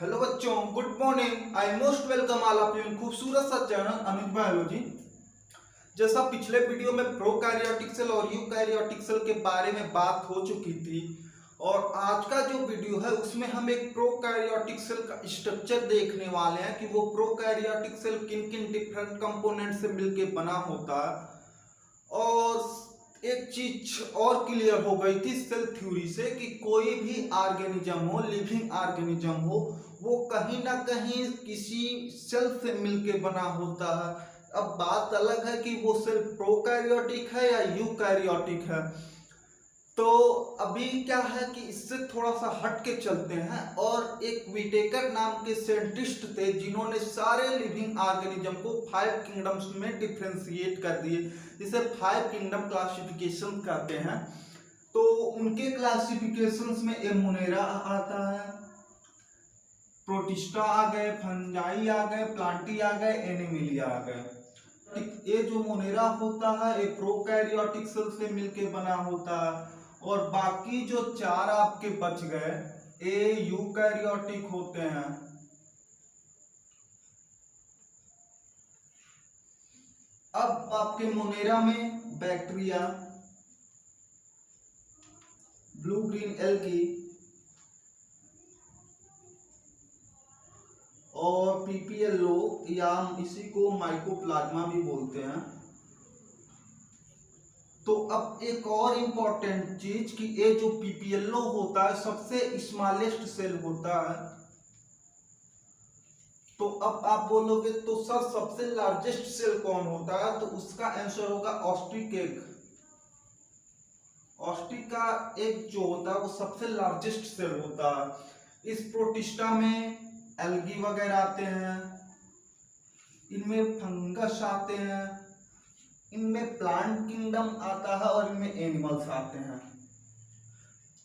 Hello बच्चों, good morning. I most welcome all of you in खूबसूरत सा channel अनुज biology. जैसा पिछले वीडियो में प्रोकैरियोटिक सेल और यूकैरियोटिक सेल के बारे में बात हो चुकी थी, और आज का जो वीडियो है उसमें हम एक प्रोकैरियोटिक सेल का स्ट्रक्चर देखने वाले हैं कि वो प्रोकैरियोटिक सेल किन किन डिफरेंट कंपोनेंट से मिलके बना होता है। और एक चीज और क्लियर हो गई थी सेल थ्योरी से कि कोई भी ऑर्गेनिज्म हो, लिविंग ऑर्गेनिज्म हो, वो कहीं ना कहीं किसी सेल से मिलके बना होता है। अब बात अलग है कि वो सेल प्रोकैरियोटिक है या यूकैरियोटिक है। तो अभी क्या है कि इससे थोड़ा सा हट के चलते हैं, और एक विटेकर नाम के साइंटिस्ट थे जिन्होंने सारे लिविंग ऑर्गेनिज्म को 5 किंगडम्स में डिफ्रेंशिएट कर दिए, जिसे 5 किंगडम क्लासिफिकेशन कहते हैं। तो उनके क्लासिफिकेशंस में एमोनेरा आता है, प्रोटिस्टा आ गए, फंजाई आ गए, प्लांटी आ गए, एनिमिलिया आ गए। ये जो मोनेरा होता है ये प्रोकैरियोटिक सेल से मिलके बना होता है, और बाकी जो 4 आपके बच गए ये यूकैरियोटिक होते हैं। अब आपके मोनेरा में बैक्टीरिया, ब्लू ग्रीन एल्गी और पीपीएलओ, या हम इसी को माइकोप्लाज्मा भी बोलते हैं। तो अब एक और इम्पोर्टेंट चीज कि ये जो पीपीएलओ होता है सबसे स्मॉलेस्ट सेल होता है। तो अब आप बोलोगे तो सर सबसे लार्जेस्ट सेल कौन होता है, तो उसका आंसर होगा ऑस्ट्रिक एग। ऑस्ट्रिक का एग जो होता है वो सबसे लार्जेस्ट सेल होता है। इस प्रोटिस्टा में एल्गी वगैरह आते हैं, इनमें फंगस आते हैं, इनमें प्लांट किंगडम आता है और इनमें एनिमल्स आते हैं।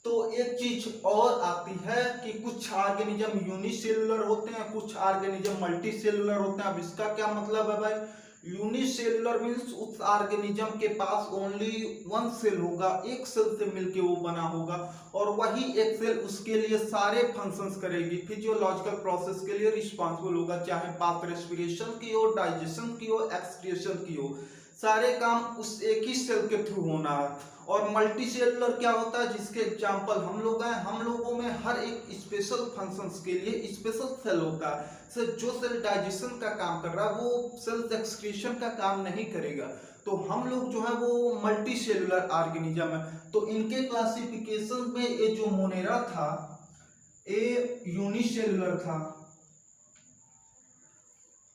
तो एक चीज और आती है कि कुछ ऑर्गेनिज्म यूनिसेलुलर होते हैं, कुछ ऑर्गेनिज्म मल्टीसेलुलर होते हैं। अब इसका क्या मतलब है भाई? यूनिसेलुलर मींस उस ऑर्गेनिज्म के पास ओनली वन सेल होगा, एक सेल से मिलके वो बना होगा, और वही एक सेल उसके लिए सारे फंक्शंस करेगी, फिजियोलॉजिकल प्रोसेस के लिए रिस्पॉन्सिबल होगा, चाहे बात रेस्पिरेशन की हो, डाइजेशन की हो, एक्सक्रीशन की हो, सारे काम उस एक ही सेल के थ्रू होना है। और मल्टी सेलुलर क्या होता है, जिसके एग्जाम्पल हम लोग हैं, हम लोगों में हर एक स्पेशल फंक्शंस के लिए स्पेशल सेल होता है। सर जो सेल डाइजेशन का काम कर रहा है वो सेल एक्सक्रीशन का काम नहीं करेगा। तो हम लोग जो है वो मल्टी सेलुलर ऑर्गेनिज्म है। तो इनके क्लासिफिकेशन में ये जो मोनेरा था ये यूनिसेलुलर था,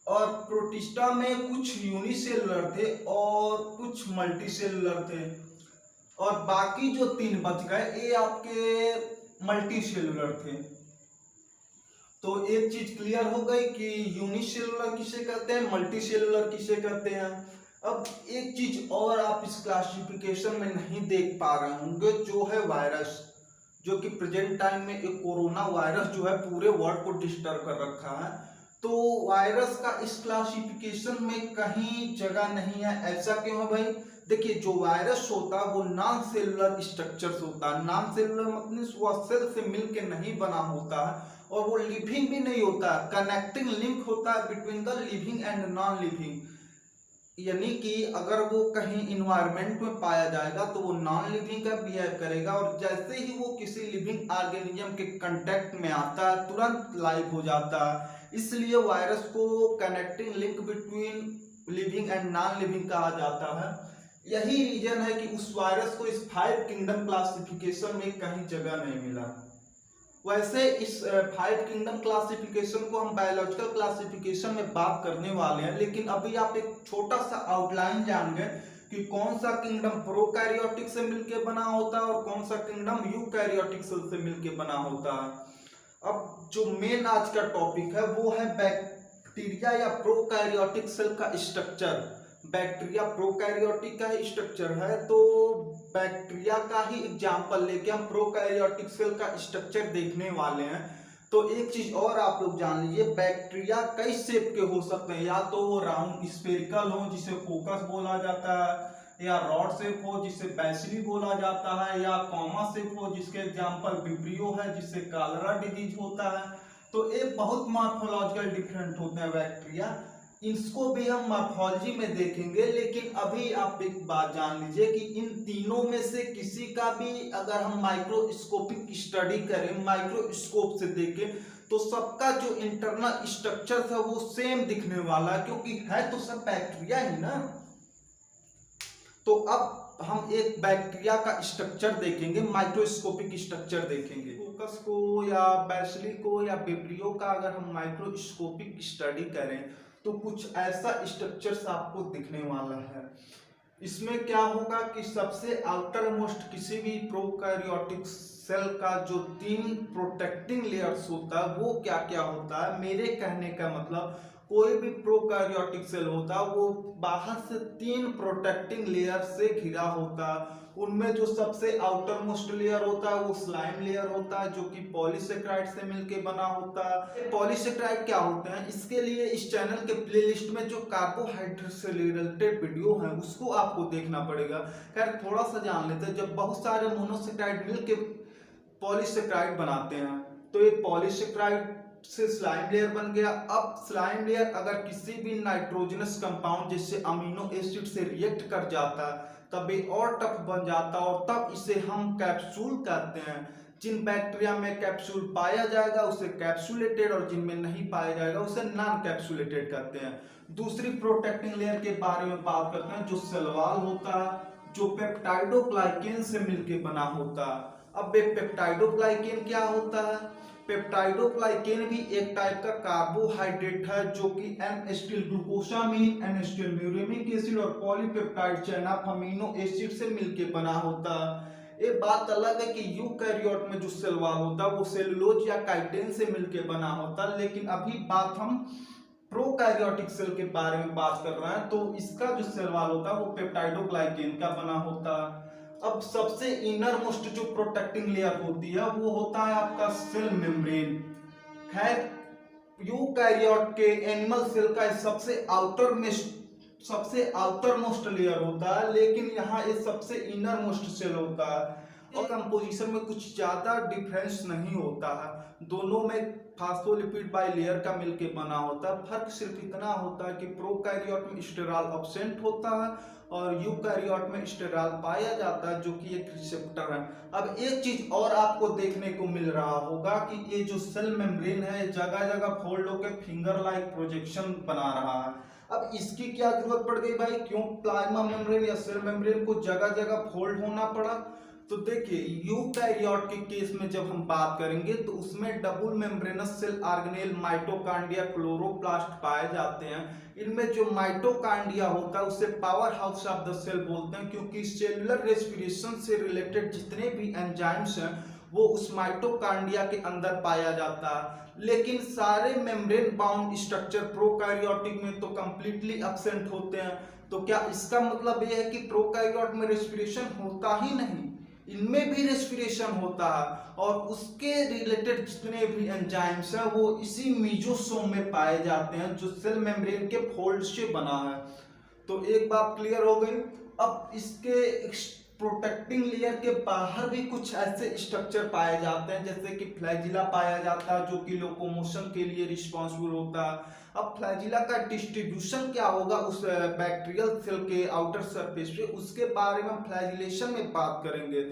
और प्रोटिस्टा में कुछ यूनिसेलुलर थे और कुछ मल्टीसेलुलर थे, और बाकी जो 3 बच गए ये आपके मल्टीसेलुलर थे। तो एक चीज क्लियर हो गई कि यूनिसेलुलर किसे कहते हैं, मल्टीसेलुलर किसे कहते हैं। अब एक चीज और आप इस क्लासिफिकेशन में नहीं देख पा रहे होंगे, जो है वायरस, जो कि प्रेजेंट टाइम में एक कोरोना वायरस जो है पूरे वर्ल्ड को डिस्टर्ब कर रखा है। तो वायरस का इस क्लासिफिकेशन में कहीं जगह नहीं है। ऐसा क्यों है भाई? देखिए, जो वायरस होता है वो नॉन सेलुलर स्ट्रक्चर्स होता है। नॉन सेलुलर मतलब वह सेल से मिलके नहीं बना होता है, और वो लिविंग भी नहीं होता है। कनेक्टिंग लिंक होता है between the living and non living, यानी कि अगर वो कहीं इन्वायरमेंट में पाया जाएगा तो वो नॉन लिविंग का बिहेव करेगा, और जैसे ही वो किसी लिविंग ऑर्गेनिज्म के कांटेक्ट में आता है तुरंत लाइव हो जाता है। इसलिए वायरस को connecting link between living and non living कहा जाता है। यही रीजन है कि उस वायरस को इस 5 किंगडम क्लासिफिकेशन में कहीं जगह नहीं मिला। वैसे इस 5 किंगडम क्लासिफिकेशन को हम बायोलॉजिकल क्लासिफिकेशन में बात करने वाले हैं, लेकिन अभी आप एक छोटा सा आउटलाइन जान गए कि कौन सा किंगडम प्रोकैरियोटिक से मिलके बना होता है और कौन सा किंगडम यूकैरियोटिक सेल से मिलके बना होता है। अब जो मेन आज का टॉपिक है वो है बैक्टीरिया या प्रोकैरियोटिक सेल का स्ट्रक्चर। बैक्टीरिया प्रोकैरियोटिक का ही स्ट्रक्चर है, तो बैक्टीरिया का ही एग्जांपल लेके हम प्रोकैरियोटिक सेल का स्ट्रक्चर देखने वाले हैं। तो एक चीज और आप लोग जान लीजिए, बैक्टीरिया कई शेप के हो सकते हैं, या तो वो राउंड स्फेरिकल हो जिसे फोकस बोला जाता है, या रॉड शेप हो जिसे बैसिली बोला जाता है, या कॉमा शेप हो जिसके एग्जांपल विब्रियो है जिससे कॉलरा डिजीज होता है, तो ये बहुत मॉर्फोलॉजिकल डिफरेंट होते हैं बैक्टीरिया, इसको भी हम मॉर्फोलॉजी में देखेंगे। लेकिन अभी आप एक बात जान लीजिए कि इन तीनों में से किसी का भी अगर हम माइक्रोस्कोपिक स्टडी करें, माइक्रोस्कोप से देखें, तो सबका जो इंटरनल स्ट्रक्चर था वो सेम दिखने वाला, क्योंकि है तो सब बैक्टीरिया ही ना। तो अब हम एक बैक्टीरिया का स्ट्रक्चर देखेंगे, माइक्रोस्कोपिक स्ट्रक्चर देखेंगे। फोकस को या बैसिली को या विब्रियो का अगर हम माइक्रोस्कोपिक स्टडी करें तो कुछ ऐसा स्ट्रक्चर्स आपको दिखने वाला है। इसमें क्या होगा कि सबसे आउटर मोस्ट किसी भी प्रोकैरियोटिक सेल का जो 3 प्रोटेक्टिंग लेयर्स होता है वो क्या क्या होता है। मेरे कहने का मतलब कोई भी प्रोकैरियोटिक सेल होता है वो बाहर से 3 प्रोटेक्टिंग लेयर से घिरा होता है। उनमें जो सबसे आउटर मोस्ट लेयर होता है वो स्लाइम लेयर होता है, जो कि पॉलीसेक्राइड से मिलके बना होता है। पॉलीसेक्राइड क्या होते हैं, इसके लिए इस चैनल के प्लेलिस्ट में जो कार्बोहाइड्रेट से रिलेटेड वीडियो है उसको आपको देखना पड़ेगा। खैर थोड़ा सा जान लेते हैं। जब बहुत सारे मोनोसेक्राइड मिलके पॉलीसेक्राइड बनाते हैं तो ये पॉलीसेक्राइड से स्लाइम लेयर बन गया। अब स्लाइम लेयर अगर किसी भी नाइट्रोजनस कंपाउंड जैसे अमीनो एसिड से रिएक्ट कर जाता तब ये और टफ बन जाता और तब इसे हम कैप्सूल कहते हैं। जिन बैक्टीरिया में कैप्सूल पाया जाएगा उसे कैप्सुलेटेड और जिनमें नहीं पाया जाएगा उसे नॉन कैप्सुलेटेड कहते हैं। दूसरी प्रोटेक्टिंग लेयर के बारे में बात करते हैं जो सेल वॉल होता है, जो पेप्टाइडोग्लाइकेन से मिलके बना होता है। अब ये पेप्टाइडोग्लाइकेन क्या होता है, पेप्टाइडोग्लाइकेन भी एक टाइप का कार्बोहाइड्रेट है जो कि N acetyl glucosamine, N acetyl muramic acid और polypeptide chain of amino acid से मिलके बना होता है। एक बात अलग है कि यूकैरियोट में जो सेल वॉल होता है वो सेलुलोज या काइटिन से मिलके बना होता है। लेकिन अभी बात हम प्रोकैरियोटिक सेल के बारे में बात कर रहे हैं, तो इसका जो सेल वॉल होता है वो पेप्टाइडोग्लाइकेन का बना होता है। अब सबसे इनर मोस्ट जो प्रोटेक्टिंग लेयर होती है वो होता है आपका सेल मेम्ब्रेन। खैर यूकैरियोट के एनिमल सेल का सबसे आउटर मोस्ट लेयर होता है, लेकिन यहाँ ये सबसे इनर मोस्ट सेल होता है और कंपोजिशन में कुछ ज्यादा डिफरेंस नहीं होता है। दोनों में फास्फोलिपिड बाई लेयर का मिलके बना होता है। फर्क सिर्फ इतना होता है कि प्रोकैरियोट में स्टेरॉल एब्सेंट होता है और यूकैरियोट में स्टेरॉल पाया जाता है जो कि एक रिसेप्टर है। अब एक चीज और आपको देखने को मिल रहा होगा कि ये जो सेल मेम्ब्रेन है जगह जगह फोल्ड होकर फिंगर लाइक प्रोजेक्शन बना रहा है। अब इसकी क्या जरूरत पड़ गई भाई, क्यों प्लाज्मा मेम्ब्रेन या सेल मेम्ब्रेन को जगह जगह फोल्ड होना पड़ा। तो देखिए यूकैरियोट के केस में जब हम बात करेंगे तो उसमें double membranous cell organelle, mitochondria, chloroplast पाए जाते हैं। इनमें जो माइटोकॉन्ड्रिया होता है उसे power house of the cell बोलते हैं, क्योंकि सेलुलर रेस्पिरेशन से रिलेटेड जितने भी एंजाइम्स हैं वो उस माइटोकॉन्ड्रिया के अंदर पाया जाता है। लेकिन सारे मेम्ब्रेन बाउंड स्ट्रक्चर प्रोकैरियोटिक में तो कंप्लीटली एब्सेंट होते हैं। तो क्या इसका मतलब यह है कि प्रोकैरियोट में रेस्पिरेशन होता ही नहीं? इनमें भी रेस्पिरेशन होता है और उसके रिलेटेड जितने भी एंजाइम्स हैं वो इसी मीजोसोम में पाए जाते हैं जो सेल मेम्ब्रेन के फोल्ड से बना है। तो एक बात क्लियर हो गई। अब इसके प्रोटेक्टिंग लेयर के बाहर भी कुछ ऐसे स्ट्रक्चर पाए जाते हैं जैसे कि फ्लैजिला पाया जाता है जो कि लोकोमोशन के लिए रिस्पॉन्सिबल होता है। अब फ्लैजिला का डिस्ट्रीब्यूशन क्या होगा उस बैक्टीरियल सेल के आउटर सरफेस पे, उसके बारे में फ्लैजिलेशन में बात करेंगे।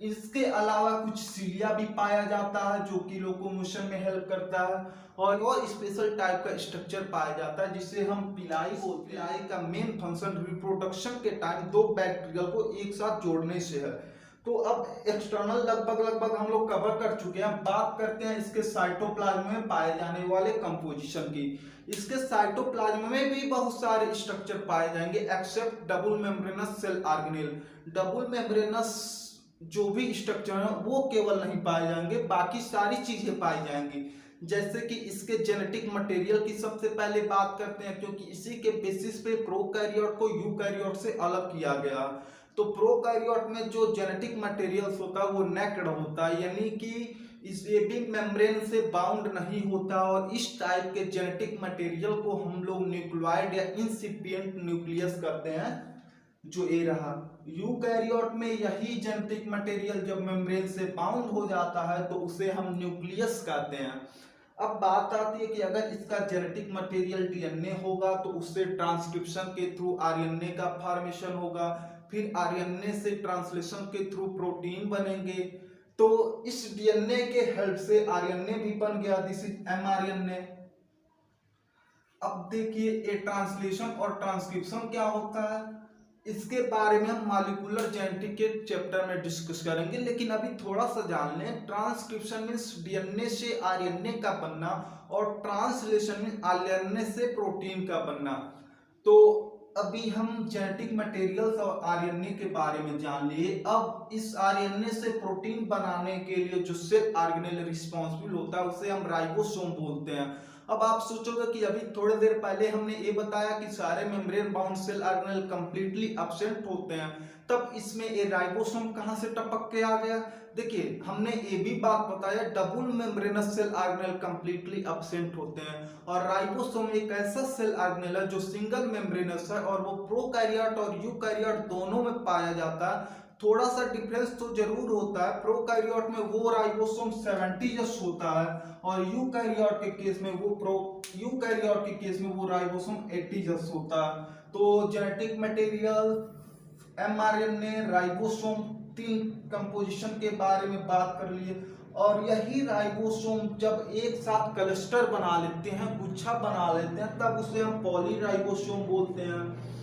इसके अलावा कुछ सीलिया भी पाया जाता है जो कि लोकोमोशन में हेल्प करता है और स्पेशल टाइप का स्ट्रक्चर पाया जाता है जिसे हम पिलाई बोलते हैं। पिलाई का मेन फंक्शन रिप्रोडक्शन के टाइम दो बैक्टीरियल को एक साथ जोड़ने से है। तो अब एक्सटर्नल लगभग हम लोग कवर कर चुके हैं। बात करते हैं इसके साइटोप्लाज्म में पाए जाने वाले कंपोजिशन की। इसके साइटोप्लाज्म में भी बहुत सारे स्ट्रक्चर पाए जाएंगे except double membranous cell organelle. Double membranous जो भी स्ट्रक्चर है वो केवल नहीं पाए जाएंगे, बाकी सारी चीजें पाई जाएंगी। जैसे कि इसके जेनेटिक मटेरियल की सबसे पहले बात करते हैं, क्योंकि इसी के बेसिस पे प्रोकैरियोट को यूकैरियोट से अलग किया गया। तो प्रोकैरियोट में जो जेनेटिक मटेरियल्स होता है वो नेक्ड होता है, यानी कि ये भी मेम्ब्रेन से बाउंड नहीं होता और इस टाइप के जेनेटिक मटेरियल को हम लोग न्यूक्लियोइड या इंसिपिएंट न्यूक्लियस करते हैं। जो ए रहा यूकैरियोट में यही जेनेटिक मटेरियल जब मेम्ब्रेन से बाउंड हो जाता है तो उसे हम न्यूक्लियस कहते हैं। अब बात आती है कि अगर इसका जेनेटिक मटेरियल डीएनए होगा तो उससे ट्रांसक्रिप्शन के थ्रू आरएनए का फॉर्मेशन होगा, फिर आरएनए से ट्रांसलेशन के थ्रू प्रोटीन बनेंगे। तो इस डीएनए के हेल्प से आरएनए भी बन गया, दिस इज एमआरएनए। अब देखिए ये ट्रांसलेशन और ट्रांसक्रिप्शन क्या होता है, इसके बारे में हम मॉलिक्यूलर जेनेटिक के चैप्टर में डिस्कस करेंगे, लेकिन अभी थोड़ा सा जान लें। ट्रांसक्रिप्शन मीन्स डीएनए से आरएनए का बनना और ट्रांसलेशन मीन्स आरएनए से प्रोटीन का बनना। तो अभी हम जेनेटिक मटेरियल्स और आरएनए के बारे में जान लिए। अब इस आरएनए से प्रोटीन बनाने के लिए जो सेल ऑर्गेनेल रिस्पॉन्सिबल होता है उसे हम राइबोसोम बोलते हैं। अब आप सोचोगे कि अभी थोड़ी देर पहले हमने ये बताया कि सारे membrane bound cell organelle completely absent होते हैं, तब इसमें ये राइबोसोम कहां से टपक के आ गया। देखिए हमने ये भी बात बताया double membranous cell organelle completely absent होते हैं, और राइबोसोम एक ऐसा सेल ऑर्गेनेल है जो सिंगल मेम्ब्रेनस है और वो प्रोकैरियोट और यूकैरियोट दोनों में पाया जाता है। थोड़ा सा डिफरेंस तो जरूर होता है, प्रोकैरियोट में वो राइबोसोम 70 होता है और यूकैरियोट के केस में वो राइबोसोम 80 होता है। तो जेनेटिक मटेरियल, एमआरएनए, राइबोसोम, तीन कंपोजिशन के बारे में बात कर लिए। और यही राइबोसोम जब एक साथ क्लस्टर बना लेते हैं, गुच्छा बना लेते हैं, तब उसे हम पॉलीराइबोसोम बोलते हैं।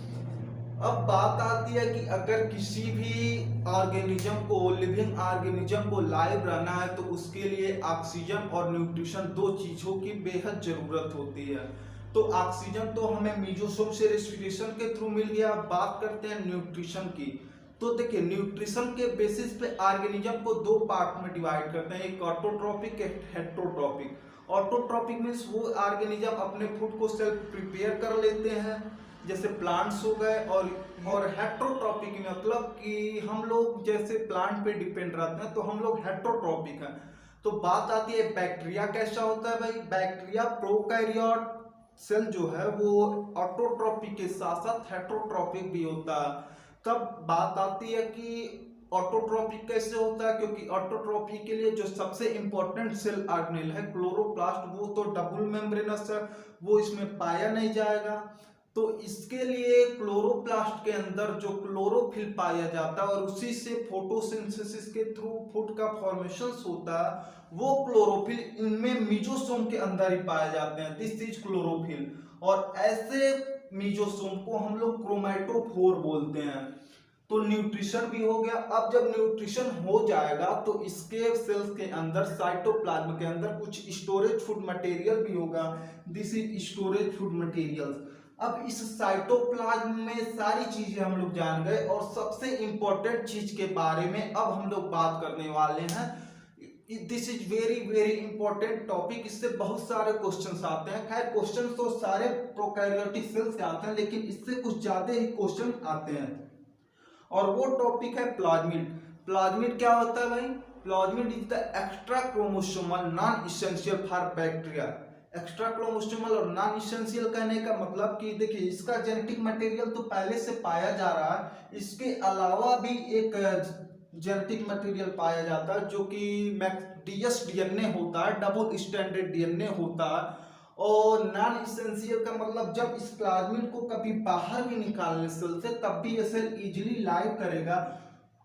अब बात आती है कि अगर किसी भी ऑर्गेनिज्म को, लिविंग ऑर्गेनिज्म को लाइव रहना है तो उसके लिए ऑक्सीजन और न्यूट्रिशन दो चीजों की बेहद जरूरत होती है। तो ऑक्सीजन तो हमें मीजोसोम से रेस्पिरेशन के थ्रू मिल गया। बात करते हैं न्यूट्रिशन की। तो देखिए न्यूट्रिशन के बेसिस पे ऑर्गेनिज्म को दो पार्ट में डिवाइड करते हैं, एक ऑटोट्रॉपिक, एक हेटेरोट्रॉपिक। ऑटोट्रॉपिक मीन्स वो ऑर्गेनिज्म अपने फूड को सेल्फ प्रिपेयर कर लेते हैं, जैसे प्लांट्स हो गए। और हेटेरोट्रॉपिक मतलब कि हम लोग जैसे प्लांट पे डिपेंड रहते हैं, तो हम लोग हेटेरोट्रॉपिक हैं। तो बात आती है बैक्टीरिया कैसा होता है भाई। बैक्टीरिया प्रोकैरियोट सेल जो है वो ऑटोट्रॉपिक के साथ साथ हेटेरोट्रॉपिक भी होता है। तब बात आती है कि ऑटोट्रॉपिक कैसे होता है, क्योंकि ऑटोट्रॉपी के लिए जो सबसे इंपॉर्टेंट सेल ऑर्गेनेल है क्लोरोप्लास्ट, वो तो डबल मेम्ब्रेनस है, वो इसमें पाया नहीं जाएगा। तो इसके लिए क्लोरोप्लास्ट के अंदर जो क्लोरोफिल पाया जाता है और उसी से फोटोसिंथेसिस के थ्रू फूड का फॉर्मेशन होता है, वो क्लोरोफिल इनमें मीजोसोम के अंदर ही पाए जाते हैं, दिस इज क्लोरोफिल। और ऐसे मीजोसोम को हम लोग क्रोमैटोफोर बोलते हैं। तो न्यूट्रिशन भी हो गया। अब जब न्यूट्रिशन हो जाएगा तो इसके सेल्स के अंदर, साइटोप्लाज्म के अंदर कुछ स्टोरेज फूड मटेरियल भी होगा, this is storage food materials. अब इस साइटोप्लाज्म में सारी चीजें हम लोग जान गए, और सबसे इंपॉर्टेंट चीज के बारे में अब हम लोग बात करने वाले हैं। This is very very important topic, इससे बहुत सारे क्वेश्चंस आते हैं। खैर क्वेश्चन तो सारे प्रोकैरियोटिक सेल से आते हैं, लेकिन इससे कुछ ज्यादा ही क्वेश्चन आते हैं, और वो टॉपिक है प्लाज्मिड। प्लाज्मिड क्या होता है भाई। Plasmid is the extra chromosomal non essential for bacteria. Extra chromosomal और नॉन इसेंशियल कहने का मतलब कि देखिए इसका जेनेटिक मटेरियल तो पहले से पाया जा रहा है, इसके अलावा भी एक जेनेटिक मटेरियल पाया जाता है जो कि डीएस डीएनए होता है, डबल स्टैंडर्ड डीएनए होता है। और नॉन इसेंशियल का मतलब जब इस प्लाज्मिड को कभी बाहर भी निकालने सेल से, तब भी ये सेल इजीली लाइव करेगा।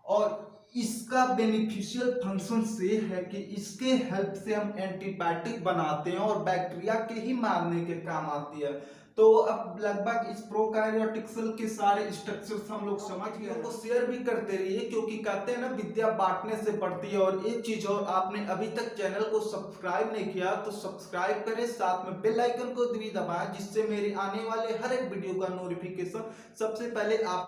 और इसका बेनिफिशियल फंक्शन से है कि इसके हेल्प से हम एंटीबायोटिक बनाते हैं और बैक्टीरिया के ही मारने के काम आती है। तो अब लगभग इस प्रोकैरियोटिक सेल के सारे स्ट्रक्चर्स हम लोग समझ गए। तो शेयर भी करते रहिए, क्योंकि कहते हैं ना विद्या बांटने से बढ़ती है। और एक चीज और, आपने अभी तक चैनल को सब्सक्राइब नहीं किया तो सब्सक्राइब करें, साथ में बेल आइकन को भी दबाएं, जिससे मेरे आने वाले हर एक वीडियो का नोटिफिकेशन सबसे पहले आप